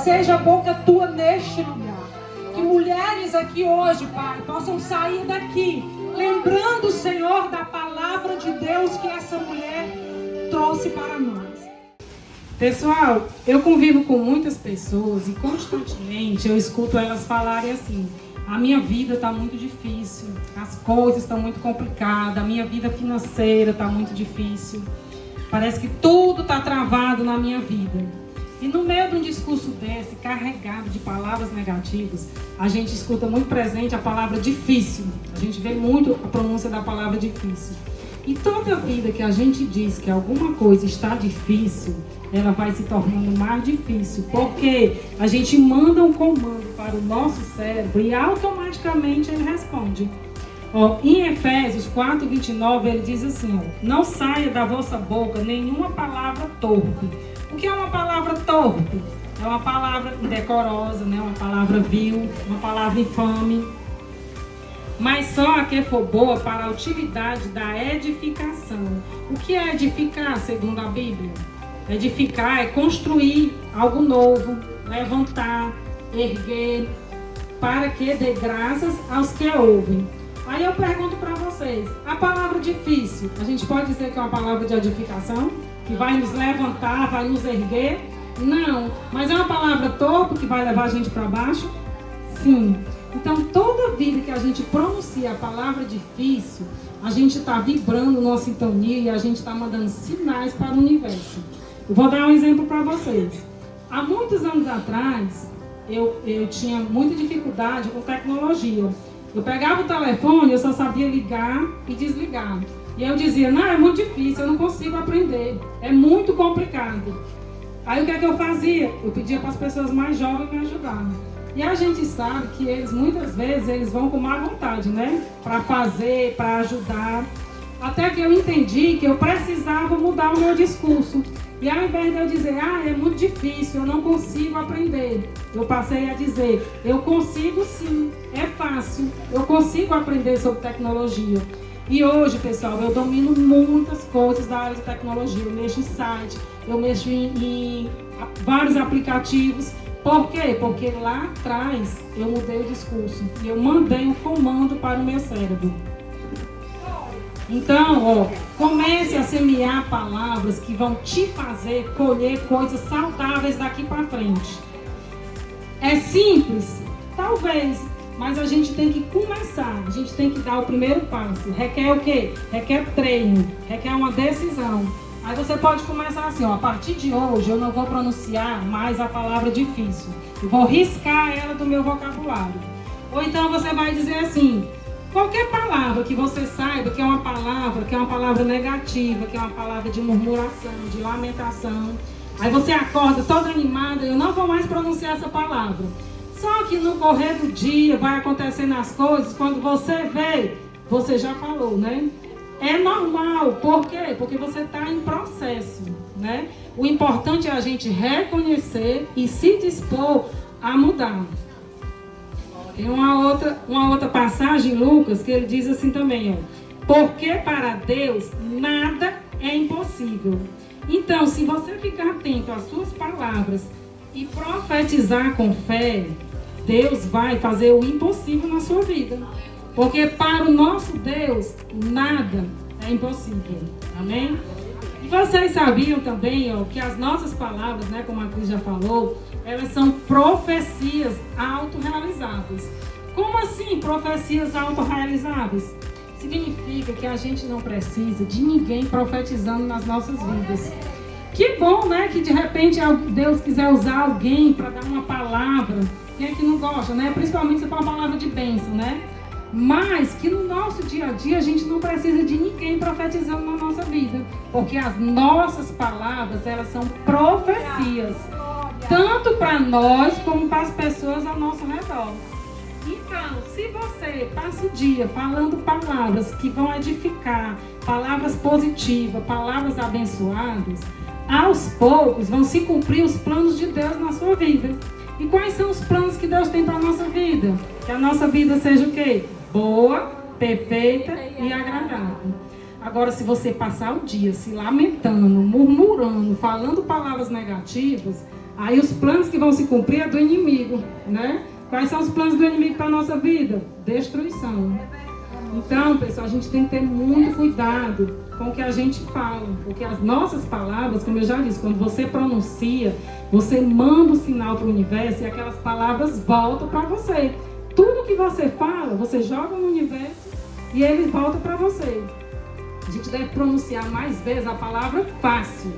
seja a boca tua neste lugar. Que mulheres aqui hoje, Pai, possam sair daqui lembrando, Senhor, da palavra de Deus que essa mulher trouxe para nós. Pessoal, eu convivo com muitas pessoas e constantemente eu escuto elas falarem assim: a minha vida está muito difícil, as coisas estão muito complicadas, a minha vida financeira está muito difícil, parece que tudo está travado na minha vida. E no meio de um discurso desse, carregado de palavras negativas, a gente escuta muito presente a palavra difícil. A gente vê muito a pronúncia da palavra difícil. E toda vida que a gente diz que alguma coisa está difícil, ela vai se tornando mais difícil. Porque a gente manda um comando para o nosso cérebro e automaticamente ele responde. Em Efésios 4:29, ele diz assim: não saia da vossa boca nenhuma palavra torpe. O que é uma palavra torpe? É uma palavra indecorosa, né? Uma palavra vil, uma palavra infame. Mas só a que for boa para a utilidade da edificação. O que é edificar, segundo a Bíblia? Edificar é construir algo novo, levantar, erguer, para que dê graças aos que ouvem. Aí eu pergunto para vocês, a palavra difícil, a gente pode dizer que é uma palavra de edificação? Que vai nos levantar, vai nos erguer? Não. Mas é uma palavra torpe que vai levar a gente para baixo? Sim. Então, toda vida que a gente pronuncia a palavra difícil, a gente está vibrando numa sintonia e a gente está mandando sinais para o universo. Eu vou dar um exemplo para vocês. Há muitos anos atrás, eu tinha muita dificuldade com tecnologia. Eu pegava o telefone, eu só sabia ligar e desligar. E eu dizia, não, é muito difícil, eu não consigo aprender, é muito complicado. Aí o que é que eu fazia? Eu pedia para as pessoas mais jovens me ajudarem. E a gente sabe que eles, muitas vezes, eles vão com má vontade, né? Para fazer, para ajudar. Até que eu entendi que eu precisava mudar o meu discurso. E ao invés de eu dizer, é muito difícil, eu não consigo aprender, eu passei a dizer, eu consigo sim, é fácil, eu consigo aprender sobre tecnologia. E hoje, pessoal, eu domino muitas coisas da área de tecnologia. Eu mexo em site, eu mexo em vários aplicativos. Por quê? Porque lá atrás eu mudei o discurso e eu mandei um comando para o meu cérebro. Então, comece a semear palavras que vão te fazer colher coisas saudáveis daqui para frente. É simples? Talvez. Mas a gente tem que começar, a gente tem que dar o primeiro passo. Requer o quê? Requer treino, requer uma decisão. Aí você pode começar assim, a partir de hoje eu não vou pronunciar mais a palavra difícil. Eu vou riscar ela do meu vocabulário. Ou então você vai dizer assim, qualquer palavra que você saiba que é uma palavra negativa, que é uma palavra de murmuração, de lamentação. Aí você acorda toda animada, eu não vou mais pronunciar essa palavra. Só que no correr do dia vai acontecendo as coisas, quando você vê, você já falou, né? É normal, por quê? Porque você está em processo, né? O importante é a gente reconhecer e se dispor a mudar. Tem uma outra passagem em Lucas que ele diz assim também, porque para Deus nada é impossível. Então, se você ficar atento às suas palavras e profetizar com fé, Deus vai fazer o impossível na sua vida. Porque para o nosso Deus, nada é impossível. Amém? E vocês sabiam também, que as nossas palavras, né, como a Cris já falou, elas são profecias autorrealizáveis. Como assim profecias autorrealizáveis? Significa que a gente não precisa de ninguém profetizando nas nossas vidas. Que bom, né? Que de repente Deus quiser usar alguém para dar uma palavra. Quem é que não gosta, né? Principalmente se for uma palavra de bênção, né? Mas que no nosso dia a dia a gente não precisa de ninguém profetizando na nossa vida. Porque as nossas palavras, elas são profecias. Tanto para nós como para as pessoas ao nosso redor. Então, se você passa o dia falando palavras que vão edificar, palavras positivas, palavras abençoadas, aos poucos vão se cumprir os planos de Deus na sua vida. E quais são os planos que Deus tem para a nossa vida? Que a nossa vida seja o quê? Boa, perfeita e agradável. Agora, se você passar o dia se lamentando, murmurando, falando palavras negativas, Aí os planos que vão se cumprir é do inimigo, né? Quais são os planos do inimigo para a nossa vida? Destruição. Então, pessoal, a gente tem que ter muito cuidado com o que a gente fala, porque as nossas palavras, como eu já disse, quando você pronuncia, você manda um sinal para o universo e aquelas palavras voltam para você. Tudo que você fala, você joga no universo e ele volta para você. A gente deve pronunciar mais vezes a palavra fácil,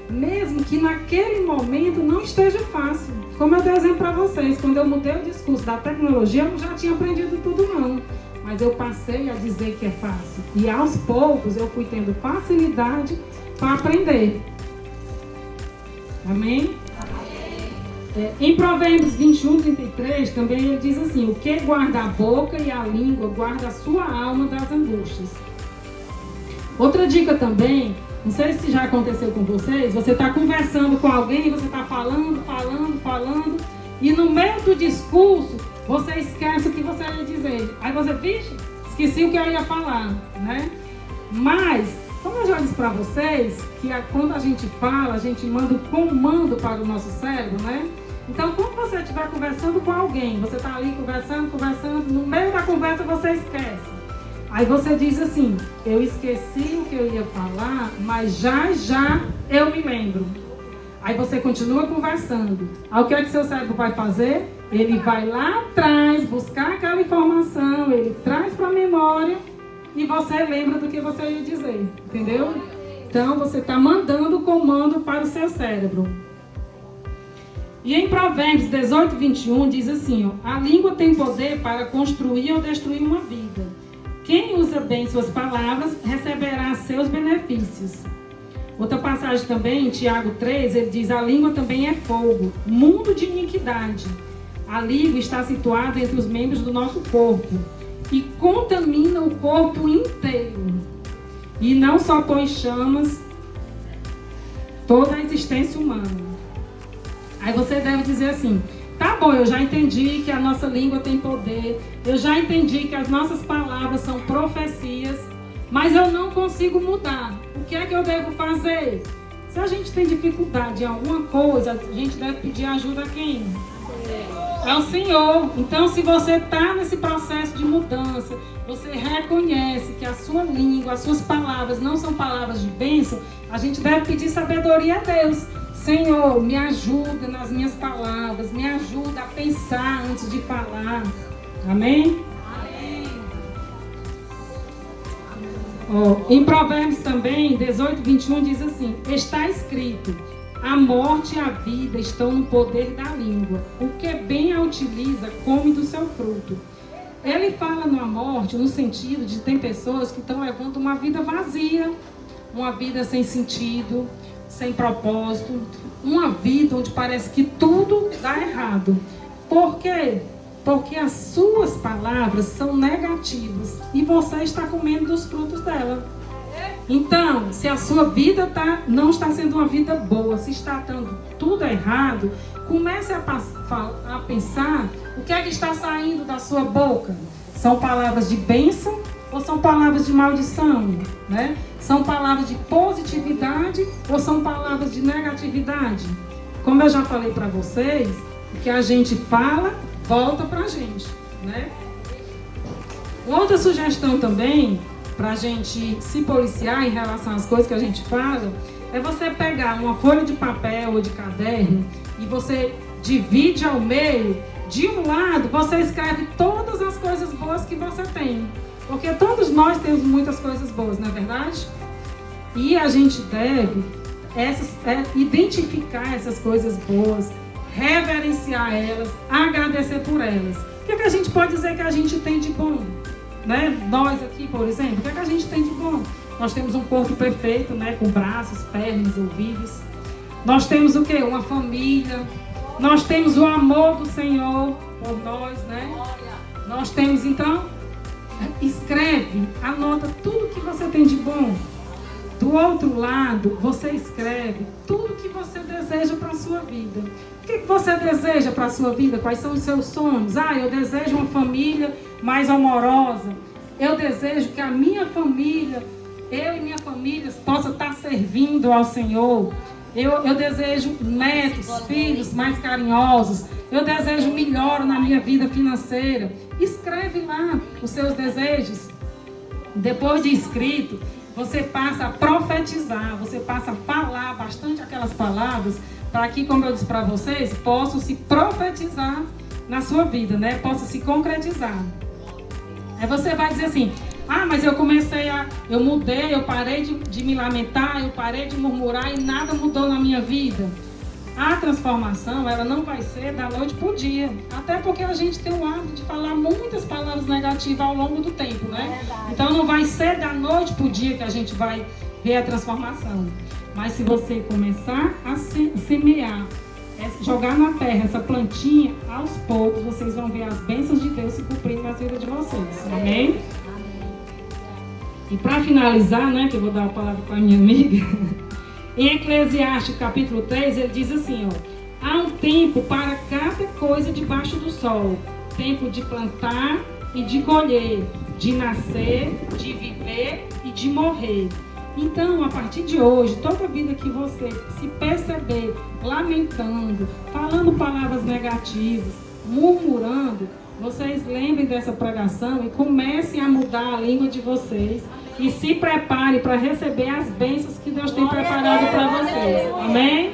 mesmo que naquele momento não esteja fácil. Como eu dei exemplo para vocês, quando eu mudei o discurso da tecnologia, eu não já tinha aprendido tudo não. Mas eu passei a dizer que é fácil. E aos poucos eu fui tendo facilidade para aprender. Amém? Em Provérbios 21, 33, também ele diz assim: o que guarda a boca e a língua, guarda a sua alma das angústias. Outra dica também, não sei se já aconteceu com vocês, você está conversando com alguém, você está falando, e no meio do discurso, você esquece o que você ia dizer. Aí você, vixe, esqueci o que eu ia falar, né? Mas, como eu já disse para vocês, que quando a gente fala, a gente manda um comando para o nosso cérebro, né? Então, quando você estiver conversando com alguém, você está ali conversando, no meio da conversa você esquece. Aí você diz assim: eu esqueci o que eu ia falar, mas já eu me lembro. Aí você continua conversando. Aí o que é que seu cérebro vai fazer? Ele vai lá atrás buscar aquela informação, ele traz para a memória e você lembra do que você ia dizer, entendeu? Então você está mandando o comando para o seu cérebro. E em Provérbios 18, 21 diz assim: ó, a língua tem poder para construir ou destruir uma vida. Quem usa bem suas palavras receberá seus benefícios. Outra passagem também, em Tiago 3, ele diz: a língua também é fogo, mundo de iniquidade. A língua está situada entre os membros do nosso corpo e contamina o corpo inteiro. E não só põe chamas toda a existência humana. Aí você deve dizer assim: tá bom, eu já entendi que a nossa língua tem poder, eu já entendi que as nossas palavras são profecias, mas eu não consigo mudar. O que é que eu devo fazer? Se a gente tem dificuldade em alguma coisa, a gente deve pedir ajuda a quem? É o Senhor. Então, se você está nesse processo de mudança, você reconhece que a sua língua, as suas palavras não são palavras de bênção, a gente deve pedir sabedoria a Deus. Senhor, me ajuda nas minhas palavras, me ajuda a pensar antes de falar. Amém? Amém. Em Provérbios também, 18, 21 diz assim: está escrito: a morte e a vida estão no poder da língua. O que bem a utiliza, come do seu fruto. Ele fala na morte no sentido de tem pessoas que estão levando uma vida vazia, uma vida sem sentido, sem propósito, uma vida onde parece que tudo dá errado. Por quê? Porque as suas palavras são negativas e você está comendo dos frutos dela. Então, se a sua vida não está sendo uma vida boa, se está dando tudo errado, comece a pensar o que é que está saindo da sua boca. São palavras de bênção ou são palavras de maldição, né? São palavras de positividade ou são palavras de negatividade? Como eu já falei para vocês, o que a gente fala, volta para a gente, né? Outra sugestão também, para a gente se policiar em relação às coisas que a gente fala, é você pegar uma folha de papel ou de caderno e você divide ao meio. De um lado, você escreve todas as coisas boas que você tem. Porque todos nós temos muitas coisas boas, não é verdade? E a gente deve identificar essas coisas boas, reverenciar elas, agradecer por elas. O que é que a gente pode dizer que a gente tem de bom? Né? Nós aqui, por exemplo, o que é que a gente tem de bom? Nós temos um corpo perfeito, né? Com braços, pernas, ouvidos. Nós temos o quê? Uma família. Nós temos o amor do Senhor por nós, né? Nós temos, então, escreve, anota tudo que você tem de bom. Do outro lado, você escreve tudo que você deseja para a sua vida. O que você deseja para a sua vida? Quais são os seus sonhos? Eu desejo uma família mais amorosa. Eu desejo que a minha família, eu e minha família, possa estar servindo ao Senhor. Eu desejo netos, filhos mais carinhosos. Eu desejo melhor na minha vida financeira. Escreve lá os seus desejos. Depois de escrito, você passa a profetizar, você passa a falar bastante aquelas palavras, para que, como eu disse para vocês, possam se profetizar na sua vida, né? Possa se concretizar. Aí você vai dizer assim: ah, mas eu mudei, eu parei de me lamentar, eu parei de murmurar e nada mudou na minha vida. A transformação, ela não vai ser da noite para o dia. Até porque a gente tem o hábito de falar muitas palavras negativas ao longo do tempo, né? Então não vai ser da noite para o dia que a gente vai ver a transformação. Mas se você começar a semear, jogar na terra essa plantinha, aos poucos vocês vão ver as bênçãos de Deus se cumprindo na vida de vocês. Amém? E para finalizar, né, que eu vou dar a palavra para a minha amiga, em Eclesiastes capítulo 3, ele diz assim, ó: há um tempo para cada coisa debaixo do sol, tempo de plantar e de colher, de nascer, de viver e de morrer. Então, a partir de hoje, toda vida que você se perceber lamentando, falando palavras negativas, murmurando, vocês lembrem dessa pregação e comecem a mudar a língua de vocês e se preparem para receber as bênçãos que Deus tem preparado para vocês. Amém?